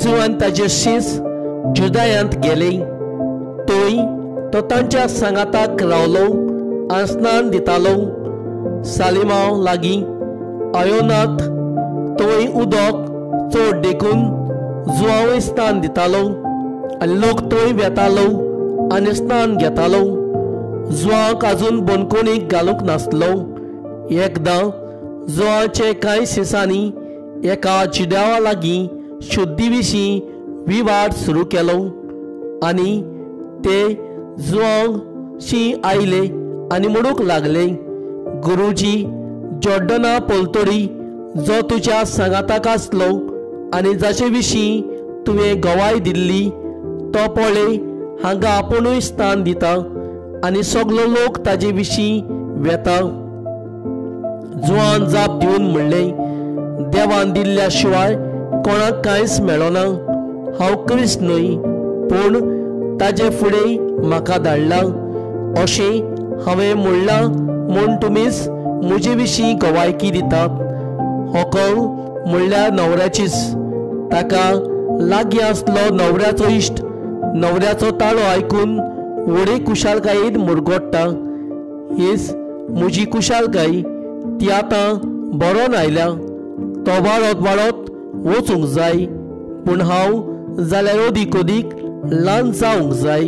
जेजू आनी ताचे शीस जुदायांत गेले। थंय तो तांच्या सांगाताक रावलो आनी स्नान दितालो। सालिमांव लागीं आयोनात थंय उदक चड देखून जुवांवय स्नान दितालो आनी लोक थंय वेतालो आनी स्नान घेतालो। जुवांक आजून बोनकोणीक घालूंक नासलो। एकदां जुवांचे कांय सिसांनी एका चिड्यावा लागीं शुद्धी विशीं विवाद सुरू केलो आनी ते जुवांशी आयले आनी म्हणूंक लागले, गुरुजी, जॉर्डना पलतडी जो तुज्या सांगाताक आसलो आनी जाचे विशीं तुवें गवाय दिल्ली तो पळय हांगा आपुणूय स्थान दिता आनी सगलो लोक ताजे विशीं वेता। जुवान जाप दिवन म्हणलें, देवान दिल्ल्या शिवाय कोणाक कांयच मेळना। हांव क्रिस्त न्हय, पूण ताजे फुडें म्हाका धाडला अशें हांवें म्हणलां म्हूण तुमीच म्हजे विशीं गवायकी दितात। व्हंकल म्हणल्यार न्हवऱ्याचीच। ताका लागीं आसलो न्हवऱ्याचो इश्ट न्हवऱ्याचो ताळो आयकून व्हडे कुशालकायेन मुरगोडटा। हीच म्हजी कुशालकाय, ती आतां बरोन आयल्या। तो वाडत वचूंक जाय, पूण हांव जाल्यार अदीक ल्हान जावंक जाय।